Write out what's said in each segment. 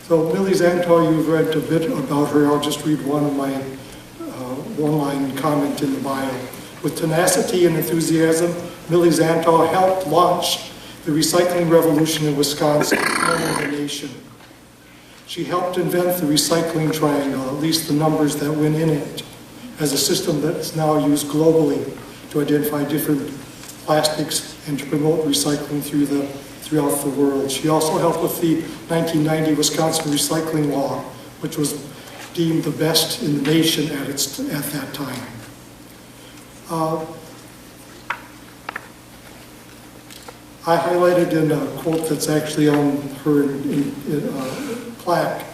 So Millie Zantow, you've read a bit about her. I'll just read one of my one-line comment in the bio. With tenacity and enthusiasm, Millie Zantow helped launch the recycling revolution in Wisconsin and in the nation. She helped invent the recycling triangle, at least the numbers that went in it, as a system that's now used globally to identify different plastics and to promote recycling throughout the world. She also helped with the 1990 Wisconsin recycling law, which was deemed the best in the nation at that time. I highlighted in a quote that's actually on her plaque.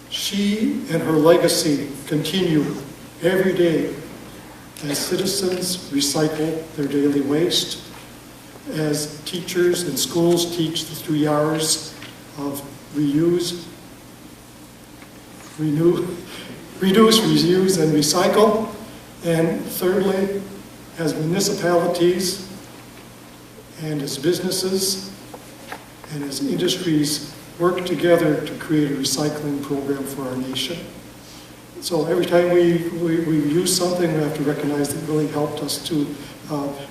She and her legacy continue every day as citizens recycle their daily waste, as teachers in schools teach the 3 R's of reduce, reuse, and recycle. And thirdly, as municipalities and as businesses and as industries work together to create a recycling program for our nation. So every time we use something, we have to recognize that it really helped us to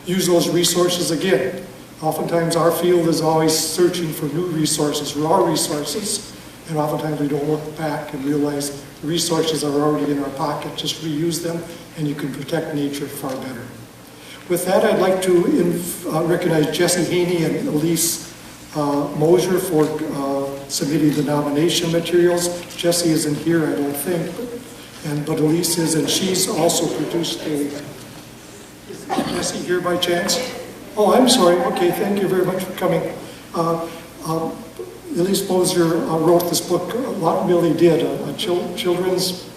use those resources again. Oftentimes our field is always searching for new resources, raw resources, and oftentimes we don't look back and realize the resources are already in our pocket. Just reuse them and you can protect nature far better. With that, I'd like to recognize Jesse Haney and Elise Mosier for submitting the nomination materials. Jesse isn't here, I don't think, but Elise is, and she's also produced a... Is Jesse here by chance? Oh, I'm sorry. Okay, thank you very much for coming. Elise Mosier wrote this book, What Millie Did, a children's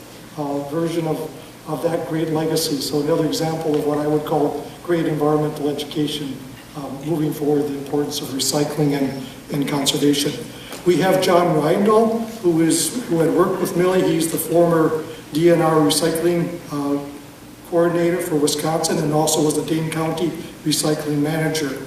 version of that great legacy. So another example of what I would call great environmental education, moving forward the importance of recycling and conservation. We have John Reindl, who had worked with Millie. He's the former DNR recycling coordinator for Wisconsin and also was the Dane County recycling manager.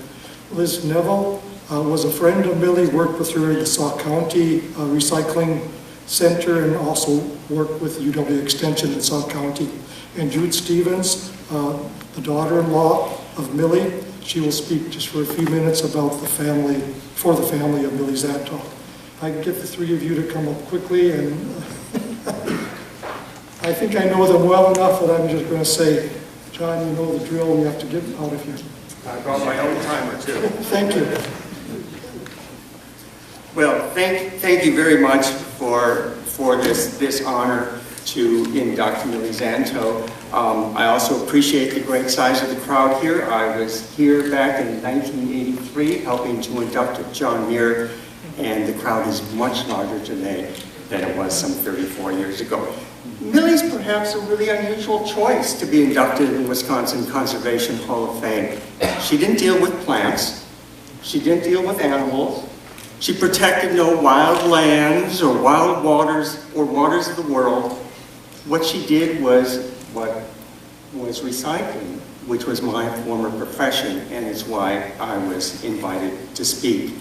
Liz Neville was a friend of Millie, worked with her in the Sauk County Recycling Center and also worked with UW Extension in Sauk County. And Jude Stevens, the daughter-in-law of Millie, she will speak just for a few minutes about the family of Millie Zantow. I can get the three of you to come up quickly, and I think I know them well enough that I'm just going to say, John, you know the drill, we have to get out of here. I brought my own timer too. Thank you. Well, thank you very much for this honor to induct Millie Zantow. I also appreciate the great size of the crowd here. I was here back in 1983 helping to induct John Muir, and the crowd is much larger today than it was some 34 years ago. Millie's perhaps a really unusual choice to be inducted in the Wisconsin Conservation Hall of Fame. She didn't deal with plants. She didn't deal with animals. She protected no wild lands or wild waters or waters of the world. What she did was recycling, which was my former profession, and is why I was invited to speak.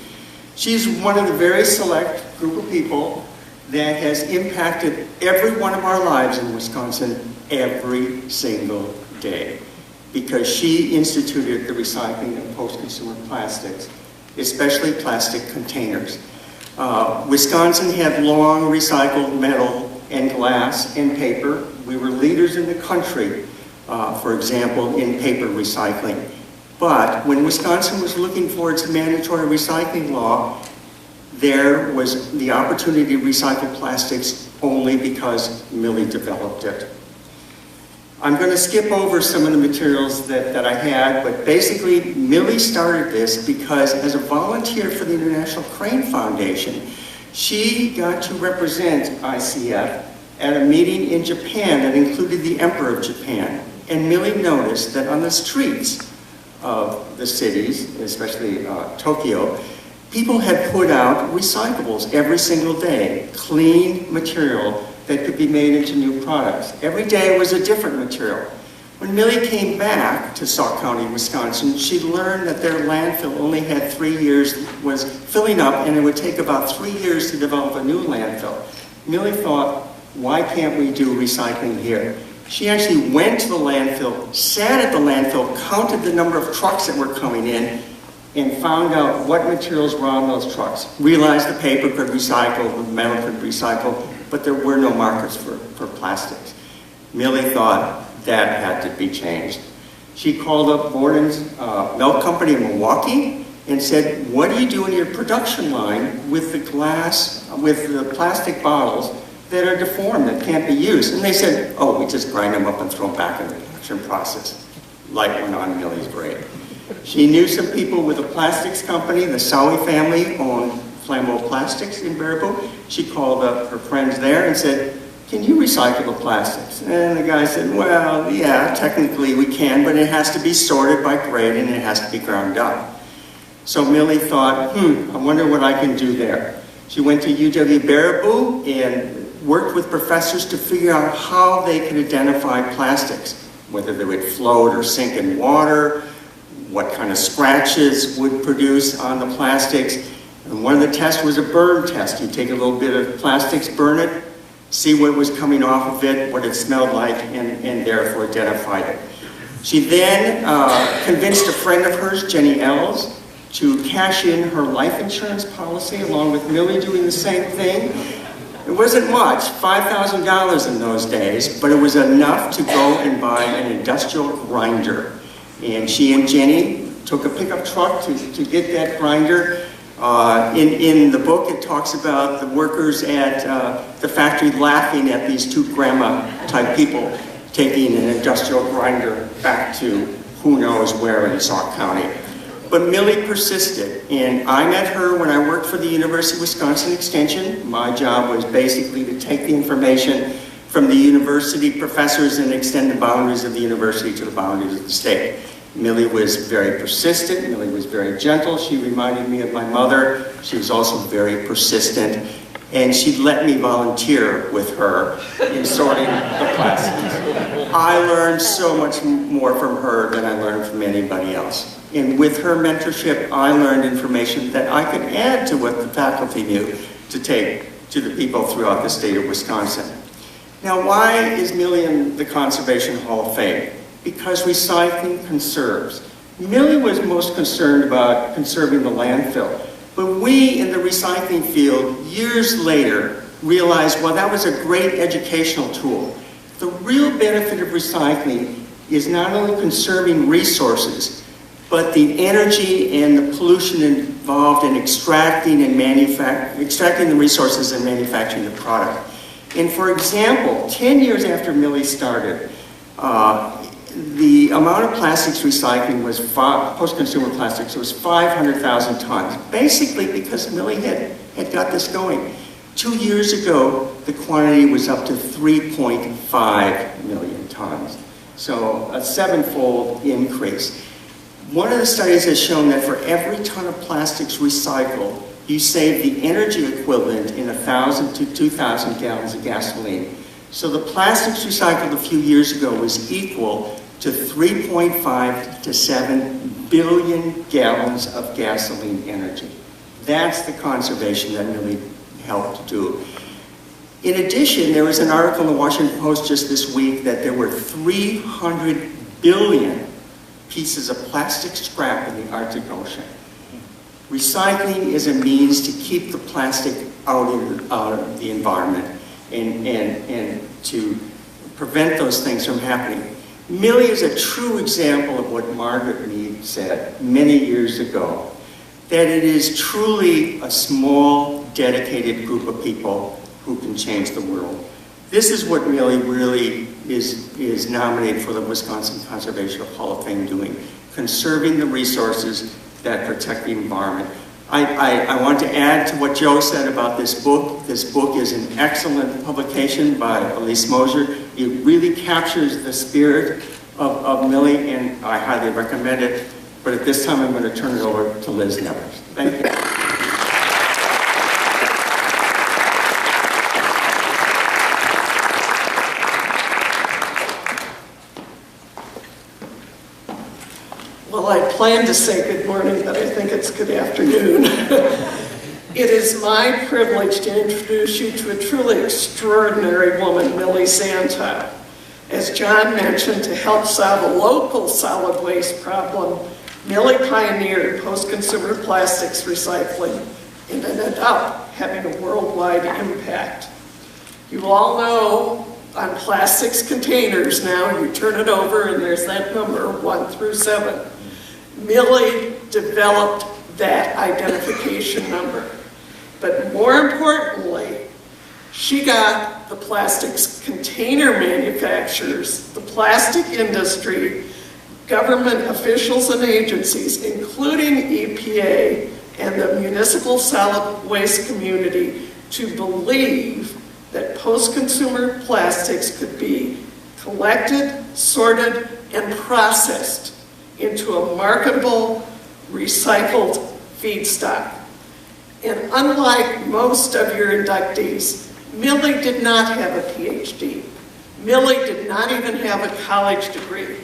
She's one of the very select group of people that has impacted every one of our lives in Wisconsin every single day, because she instituted the recycling of post-consumer plastics, especially plastic containers. Wisconsin had long recycled metal and glass and paper. We were leaders in the country, for example, in paper recycling. But when Wisconsin was looking for its mandatory recycling law, there was the opportunity to recycle plastics only because Millie developed it. I'm going to skip over some of the materials that I had, but basically Millie started this because as a volunteer for the International Crane Foundation, she got to represent ICF at a meeting in Japan that included the Emperor of Japan. And Millie noticed that on the streets of the cities, especially Tokyo, people had put out recyclables every single day, clean material that could be made into new products. Every day was a different material. When Millie came back to Sauk County, Wisconsin, she learned that their landfill only had 3 years, was filling up, and it would take about 3 years to develop a new landfill. Millie thought, why can't we do recycling here? She actually went to the landfill, sat at the landfill, counted the number of trucks that were coming in, and found out what materials were on those trucks. Realized the paper could recycle, the metal could recycle, but there were no markets for plastics. Millie thought that had to be changed. She called up Borden's milk company in Milwaukee and said, what do you do in your production line with the glass, with the plastic bottles that are deformed, that can't be used? And they said, oh, we just grind them up and throw them back in the production process. Light went on Millie's brain. She knew some people with a plastics company. The Sowie family owned Flammable Plastics in Baraboo. She called up her friends there and said, can you recycle the plastics? And the guy said, well, yeah, technically we can, but it has to be sorted by grade and it has to be ground up. So Millie thought, I wonder what I can do there. She went to UW Baraboo and worked with professors to figure out how they could identify plastics, whether they would float or sink in water, what kind of scratches would produce on the plastics. And one of the tests was a burn test. You take a little bit of plastics, burn it, see what was coming off of it, what it smelled like, and therefore identified it. She then convinced a friend of hers, Jenny Ells, to cash in her life insurance policy along with Millie doing the same thing. It wasn't much, $5,000 in those days, but it was enough to go and buy an industrial grinder. And she and Jenny took a pickup truck to get that grinder. In the book, it talks about the workers at the factory laughing at these two grandma-type people taking an industrial grinder back to who knows where in Sauk County. But Millie persisted, and I met her when I worked for the University of Wisconsin Extension. My job was basically to take the information from the university professors and extend the boundaries of the university to the boundaries of the state. Millie was very persistent. Millie was very gentle. She reminded me of my mother. She was also very persistent. And she let me volunteer with her in sorting the plastics. I learned so much more from her than I learned from anybody else. And with her mentorship, I learned information that I could add to what the faculty knew to take to the people throughout the state of Wisconsin. Now, why is Millie in the Conservation Hall of Fame? Because recycling conserves. Millie was most concerned about conserving the landfill. But we in the recycling field, years later, realized, well, that was a great educational tool. The real benefit of recycling is not only conserving resources, but the energy and the pollution involved in extracting the resources and manufacturing the product. And for example, 10 years after Millie started, the amount of plastics recycling was, post-consumer plastics, was 500,000 tons, basically because Millie had got this going. 2 years ago, the quantity was up to 3.5 million tons, so a 7-fold increase. One of the studies has shown that for every ton of plastics recycled, you save the energy equivalent in 1,000 to 2,000 gallons of gasoline. So the plastics recycled a few years ago was equal to 3.5 to 7 billion gallons of gasoline energy. That's the conservation that Millie helped do. In addition, there was an article in the Washington Post just this week that there were 300 billion pieces of plastic scrap in the Arctic Ocean. Recycling is a means to keep the plastic out of the environment and to prevent those things from happening. Millie is a true example of what Margaret Mead said many years ago, that it is truly a small, dedicated group of people who can change the world. This is what Millie really is nominated for the Wisconsin Conservation Hall of Fame doing, conserving the resources that protect the environment. I want to add to what Joe said about this book. This book is an excellent publication by Elise Mosier. It really captures the spirit of Millie, and I highly recommend it. But at this time, I'm going to turn it over to Liz Nevers. Thank you. planned to say good morning, but I think it's good afternoon. It is my privilege to introduce you to a truly extraordinary woman, Millie Zantow. As John mentioned, to help solve a local solid waste problem, Millie pioneered post-consumer plastics recycling and ended up having a worldwide impact. You all know on plastics containers now, you turn it over and there's that number 1 through 7. Millie developed that identification number. But more importantly, she got the plastics container manufacturers, the plastic industry, government officials and agencies, including EPA and the municipal solid waste community, to believe that post-consumer plastics could be collected, sorted, and processed into a marketable, recycled feedstock. And unlike most of your inductees, Millie did not have a PhD. Millie did not even have a college degree.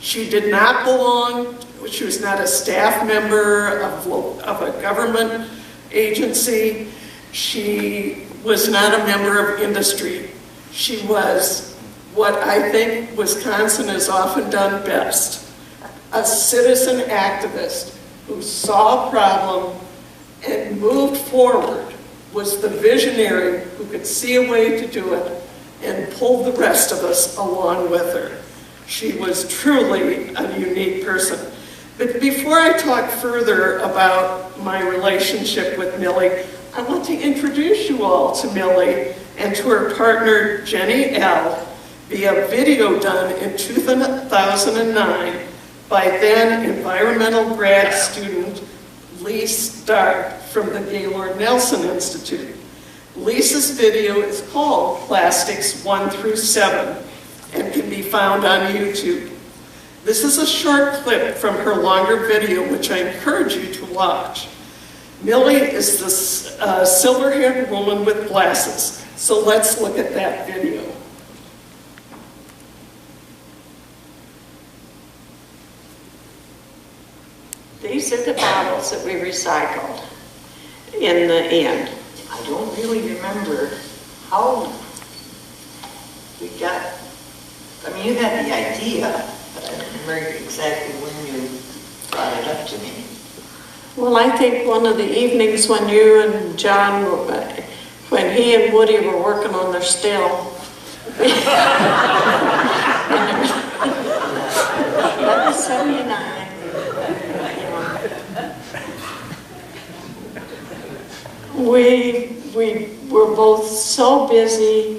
She did not belong, she was not a staff member of a government agency. She was not a member of industry. She was what I think Wisconsin has often done best, a citizen activist who saw a problem and moved forward, was the visionary who could see a way to do it and pulled the rest of us along with her. She was truly a unique person. But before I talk further about my relationship with Millie, I want to introduce you all to Millie and to her partner, Jenny L., via video done in 2009 by then environmental grad student Lise Stark from the Gaylord Nelson Institute. Lisa's video is called Plastics 1 through 7 and can be found on YouTube. This is a short clip from her longer video, which I encourage you to watch. Millie is the silver-haired woman with glasses, so let's look at that video. These are the bottles that we recycled in the end. I don't really remember how we got, I mean, you had the idea, but I don't remember exactly when you brought it up to me. Well, I think one of the evenings when you and John, when he and Woody were working on their still. That was 79. We were both so busy.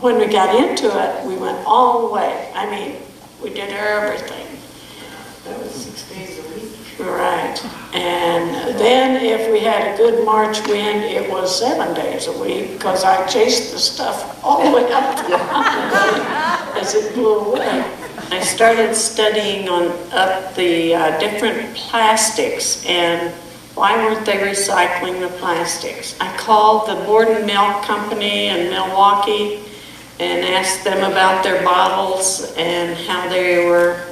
When we got into it, we went all the way. I mean, we did everything. That was 6 days a week. Right. And then if we had a good March wind, it was 7 days a week because I chased the stuff all the way up to the mountain as it blew away. I started studying up the different plastics and why weren't they recycling the plastics. I called the Board and Milk Company in Milwaukee and asked them about their bottles and how they were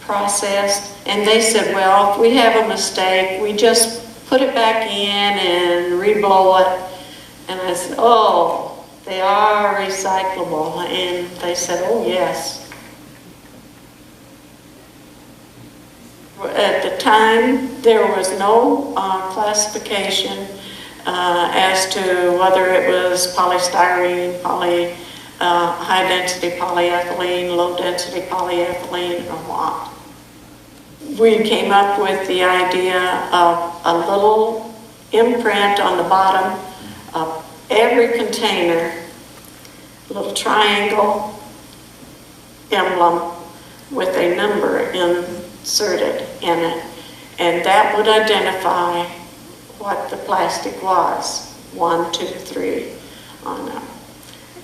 processed. And they said, well, if we have a mistake, we just put it back in and reblow it. And I said, oh, they are recyclable. And they said, oh, yes. At the time, there was no classification as to whether it was polystyrene, high-density polyethylene, low-density polyethylene, or what. We came up with the idea of a little imprint on the bottom of every container, a little triangle emblem with a number inserted in it, and that would identify what the plastic was, 1, 2, 3 on them.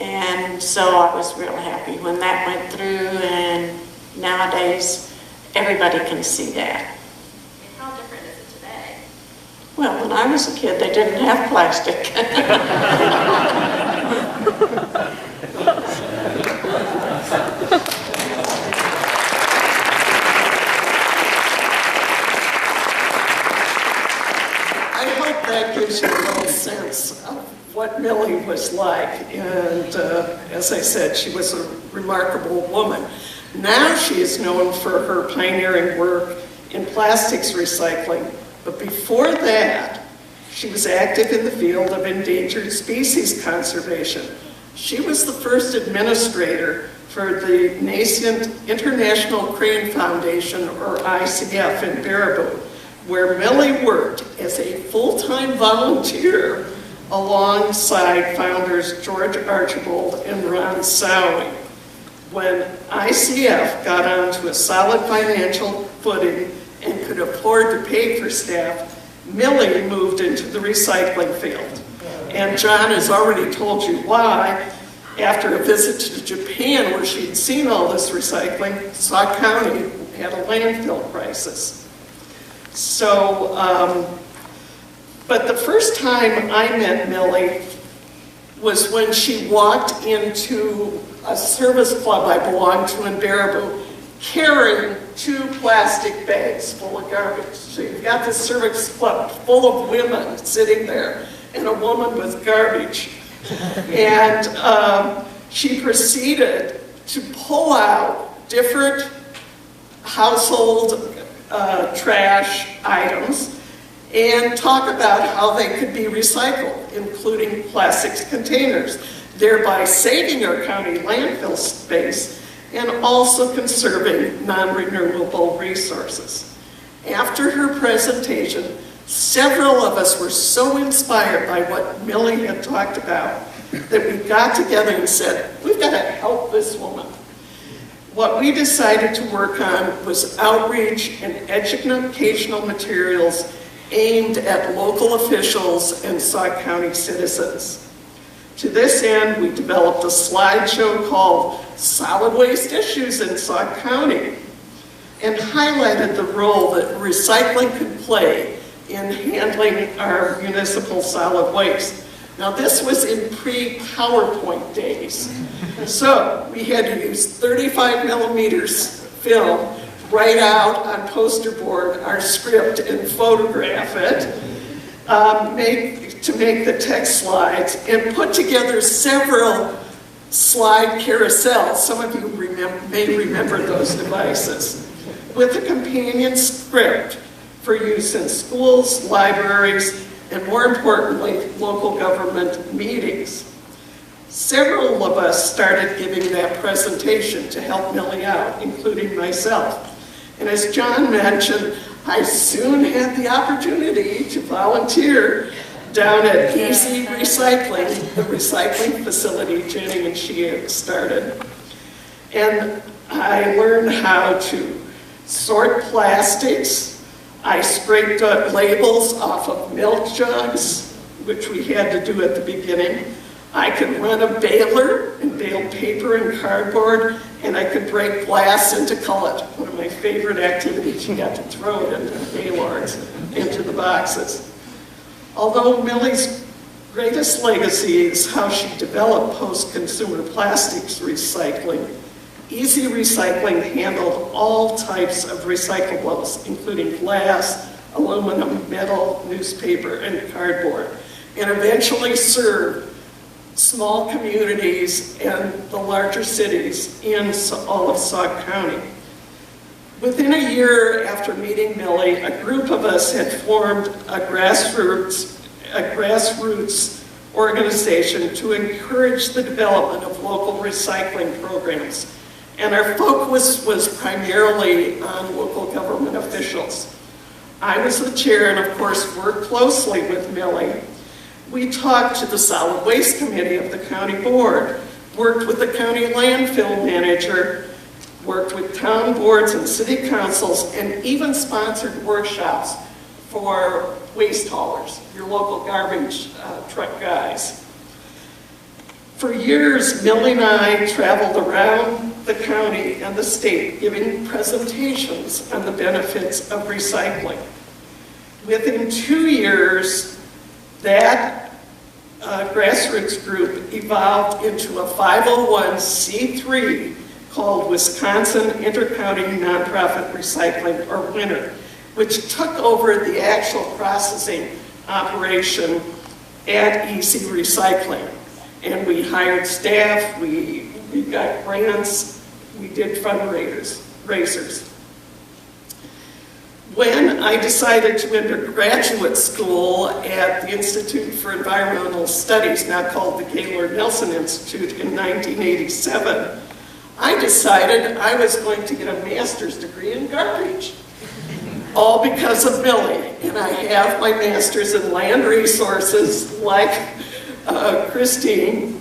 And so I was real happy when that went through, and nowadays everybody can see that. How different is it today? Well, when I was a kid, they didn't have plastic. Millie was like. And as I said, she was a remarkable woman. Now she is known for her pioneering work in plastics recycling. But before that, she was active in the field of endangered species conservation. She was the first administrator for the nascent International Crane Foundation, or ICF, in Baraboo, where Millie worked as a full-time volunteer alongside founders George Archibald and Ron Sowie. When ICF got onto a solid financial footing and could afford to pay for staff, Millie moved into the recycling field. And John has already told you why. After a visit to Japan where she'd seen all this recycling, Sauk County had a landfill crisis. So, but the first time I met Millie was when she walked into a service club I belonged to in Baraboo, carrying 2 plastic bags full of garbage. So you've got this service club full of women sitting there, and a woman with garbage. And she proceeded to pull out different household trash items and talk about how they could be recycled, including plastics containers, thereby saving our county landfill space and also conserving non-renewable resources. After her presentation, several of us were so inspired by what Millie had talked about that we got together and said, we've got to help this woman. What we decided to work on was outreach and educational materials aimed at local officials and Sauk County citizens. To this end, we developed a slideshow called Solid Waste Issues in Sauk County and highlighted the role that recycling could play in handling our municipal solid waste. Now, this was in pre-PowerPoint days. So we had to use 35 millimeters film, write out on poster board our script and photograph it, to make the text slides, and put together several slide carousels. Some of you may remember those devices, with a companion script for use in schools, libraries, and more importantly, local government meetings. Several of us started giving that presentation to help Millie out, including myself. And as John mentioned, I soon had the opportunity to volunteer down at Easy Recycling, the recycling facility Jenny and she had started. And I learned how to sort plastics. I scraped up labels off of milk jugs, which we had to do at the beginning. I could run a baler and bale paper and cardboard, and I could break glass into cullet, one of my favorite activities. You got to throw it into the balers, into the boxes. Although Millie's greatest legacy is how she developed post-consumer plastics recycling, Easy Recycling handled all types of recyclables, including glass, aluminum, metal, newspaper, and cardboard, and eventually served small communities and the larger cities in all of Sauk County. Within a year after meeting Millie, a group of us had formed a grassroots organization to encourage the development of local recycling programs. And our focus was primarily on local government officials. I was the chair and of course worked closely with Millie. We talked to the Solid Waste Committee of the county board, worked with the county landfill manager, worked with town boards and city councils, and even sponsored workshops for waste haulers, your local garbage truck guys. For years, Millie and I traveled around the county and the state giving presentations on the benefits of recycling. Within 2 years, that grassroots group evolved into a 501c3 called Wisconsin Intercounty Nonprofit Recycling, or WINR, which took over the actual processing operation at Easy Recycling. And we hired staff, we got grants, we did fundraisers. When I decided to enter graduate school at the Institute for Environmental Studies, now called the Gaylord Nelson Institute, in 1987, I decided I was going to get a master's degree in garbage. All because of Millie. And I have my master's in land resources, like Christine,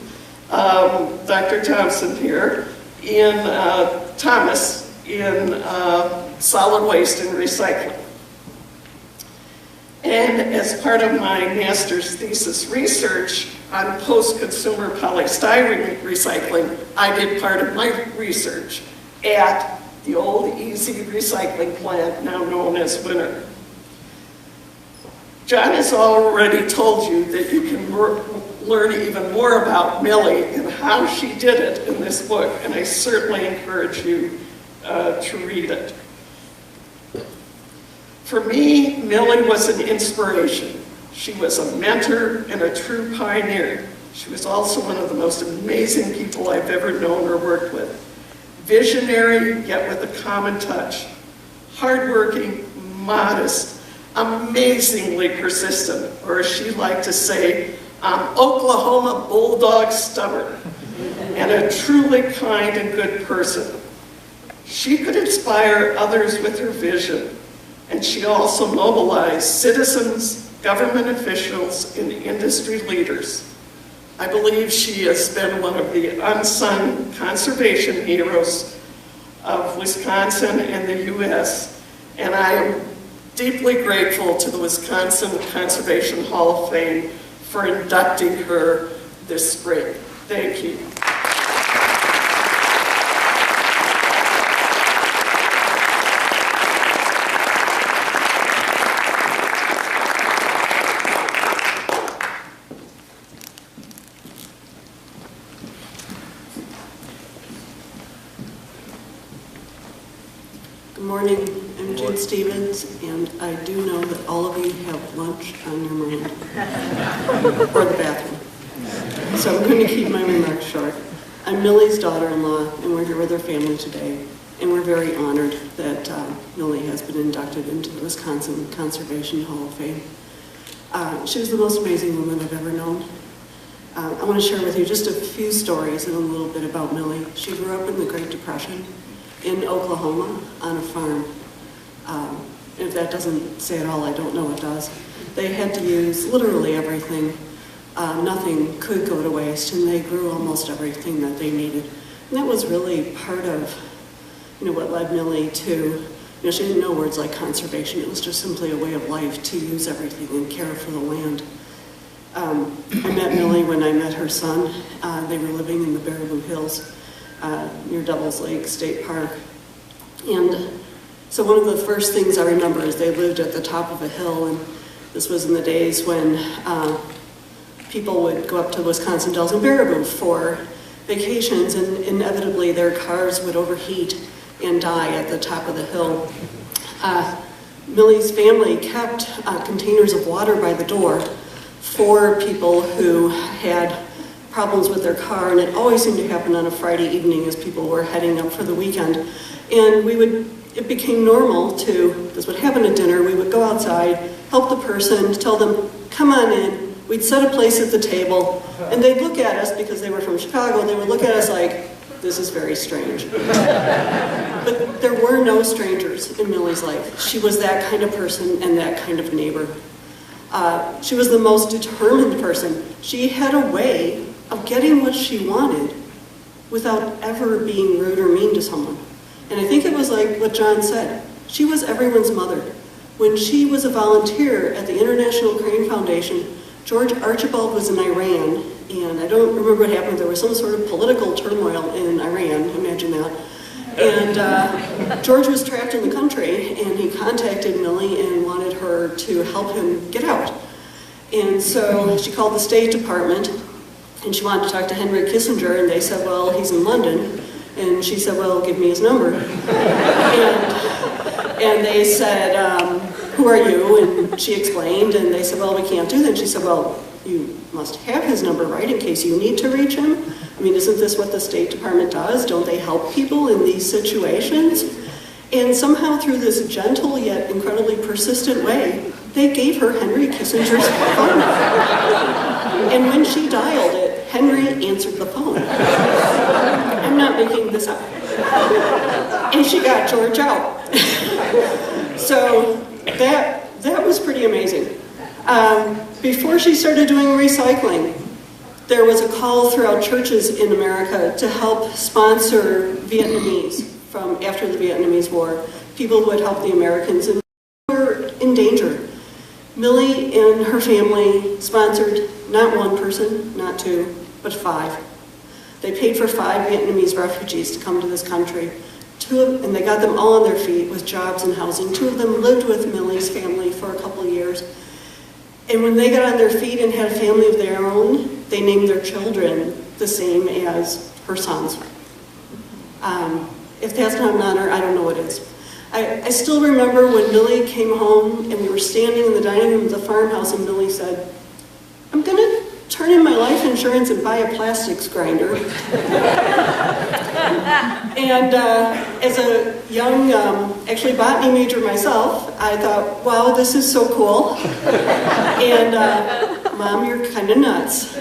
Dr. Thompson here, in Thomas, in solid waste and recycling. And as part of my master's thesis research on post-consumer polystyrene recycling, I did part of my research at the old Easy Recycling plant, now known as Winter. John has already told you that you can learn even more about Millie and how she did it in this book, and I certainly encourage you to read it. For me, Millie was an inspiration. She was a mentor and a true pioneer. She was also one of the most amazing people I've ever known or worked with. Visionary, yet with a common touch. Hardworking, modest, amazingly persistent, or as she liked to say, Oklahoma bulldog stubborn, and a truly kind and good person. She could inspire others with her vision, and she also mobilized citizens, government officials, and industry leaders. I believe she has been one of the unsung conservation heroes of Wisconsin and the U.S., and I am deeply grateful to the Wisconsin Conservation Hall of Fame for inducting her this spring. Thank you. Good morning, I'm Jane Stevens, and I do know that all of you have lunch on your mind, or the bathroom. So I'm going to keep my remarks short. I'm Millie's daughter-in-law, and we're here with her family today, and we're very honored that Millie has been inducted into the Wisconsin Conservation Hall of Fame. She was the most amazing woman I've ever known. I want to share with you just a few stories and a little bit about Millie. She grew up in the Great Depression in Oklahoma on a farm. If that doesn't say it all, I don't know what does. They had to use literally everything. Nothing could go to waste, and they grew almost everything that they needed. And that was really part of, what led Millie to, she didn't know words like conservation. It was just simply a way of life to use everything and care for the land. I met Millie when I met her son. They were living in the Baraboo Hills near Devils Lake State Park. And so one of the first things I remember is they lived at the top of a hill, and this was in the days when people would go up to Wisconsin Dells and Baraboo for vacations, and inevitably their cars would overheat and die at the top of the hill. Millie's family kept containers of water by the door for people who had problems with their car, and it always seemed to happen on a Friday evening as people were heading up for the weekend. And it became normal this would happen at dinner, we would go outside, help the person, tell them, come on in. We'd set a place at the table, and they'd look at us because they were from Chicago, and they would look at us like, this is very strange. But there were no strangers in Millie's life. She was that kind of person and that kind of neighbor. She was the most determined person. She had a way of getting what she wanted without ever being rude or mean to someone. And I think it was like what John said. She was everyone's mother. When she was a volunteer at the International Crane Foundation, George Archibald was in Iran, and I don't remember what happened. There was some sort of political turmoil in Iran, imagine that. And George was trapped in the country, and he contacted Millie and wanted her to help him get out. And so she called the State Department, and she wanted to talk to Henry Kissinger, and they said, well, he's in London. And she said, well, give me his number. And they said, who are you? And she explained, and they said, well, we can't do that. And she said, well, you must have his number, right, in case you need to reach him. I mean, isn't this what the State Department does? Don't they help people in these situations? And somehow through this gentle yet incredibly persistent way, they gave her Henry Kissinger's phone number. And when she dialed it, Henry answered the phone. I'm not making this up. And she got George out. So that was pretty amazing. Before she started doing recycling, there was a call throughout churches in America to help sponsor Vietnamese from after the Vietnamese War, people who would help the Americans and were in danger. Millie and her family sponsored not one person, not two, but 5. They paid for 5 Vietnamese refugees to come to this country. And they got them all on their feet with jobs and housing. 2 of them lived with Millie's family for a couple of years. And when they got on their feet and had a family of their own, they named their children the same as her sons. If that's not an honor, I don't know what is. I still remember when Millie came home and we were standing in the dining room of the farmhouse and Millie said, "I'm going to turn in my life insurance and buy a plastics grinder." And as a young, actually botany major myself, I thought, wow, this is so cool. And Mom, you're kind of nuts.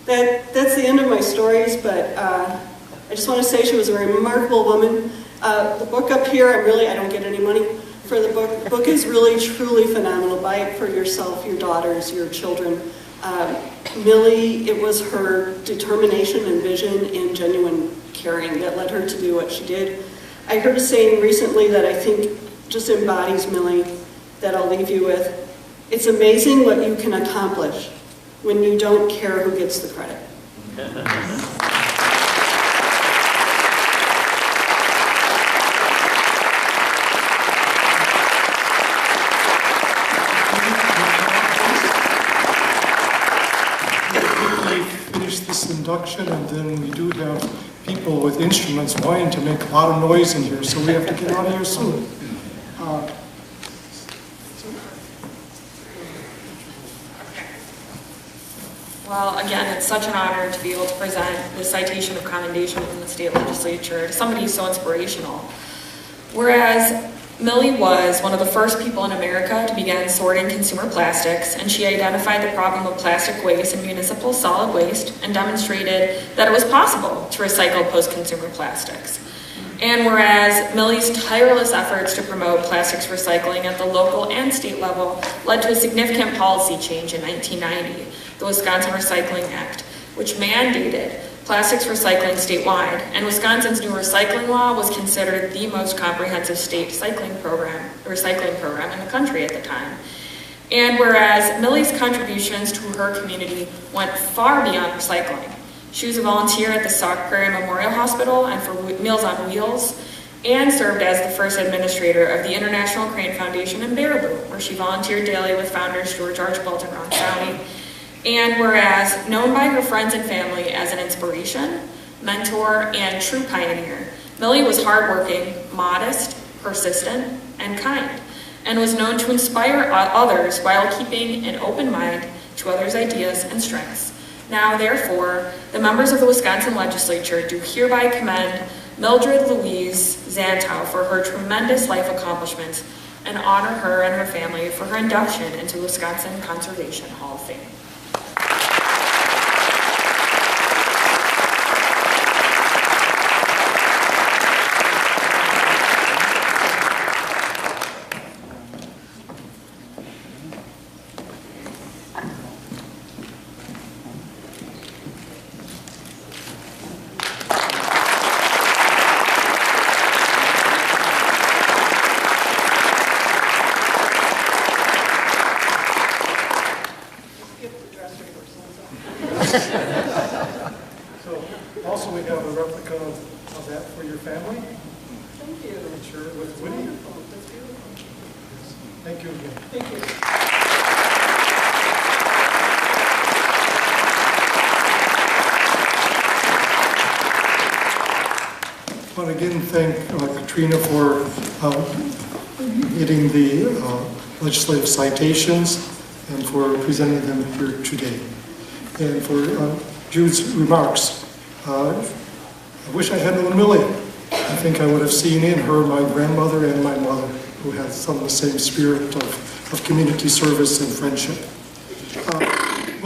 That's the end of my stories, but I just want to say she was a remarkable woman. The book up here, I don't get any money for the book. The book is really, truly phenomenal. Buy it for yourself, your daughters, your children. Millie, it was her determination and vision and genuine caring that led her to do what she did. I heard a saying recently that I think just embodies Millie that I'll leave you with. It's amazing what you can accomplish when you don't care who gets the credit. This induction, and then we do have people with instruments wanting to make a lot of noise in here, so we have to get out of here soon. Well, again, it's such an honor to be able to present this citation of commendation from the state legislature to somebody so inspirational. Whereas Millie was one of the first people in America to begin sorting consumer plastics, and she identified the problem of plastic waste and municipal solid waste and demonstrated that it was possible to recycle post-consumer plastics. And whereas Millie's tireless efforts to promote plastics recycling at the local and state level led to a significant policy change in 1990, the Wisconsin Recycling Act, which mandated plastics recycling statewide, and Wisconsin's new recycling law was considered the most comprehensive state recycling program in the country at the time. And whereas Millie's contributions to her community went far beyond recycling, she was a volunteer at the Sauk Prairie Memorial Hospital and for Meals on Wheels, and served as the first administrator of the International Crane Foundation in Baraboo, where she volunteered daily with founders George Archibald and Ron Downey. And whereas known by her friends and family as an inspiration, mentor, and true pioneer, Millie was hardworking, modest, persistent, and kind, and was known to inspire others while keeping an open mind to others' ideas and strengths. Now, therefore, the members of the Wisconsin legislature do hereby commend Mildred Louise Zantow for her tremendous life accomplishments and honor her and her family for her induction into Wisconsin Conservation Hall of Fame. So, also we have a replica of that for your family. Thank you. Sure, with Woody. That's beautiful. Thank you again. Thank you. I want to again thank Katrina for getting the legislative citations and for presenting them here today. And for Jude's remarks, I wish I had known Millie. I think I would have seen in her my grandmother and my mother, who had some of the same spirit of community service and friendship.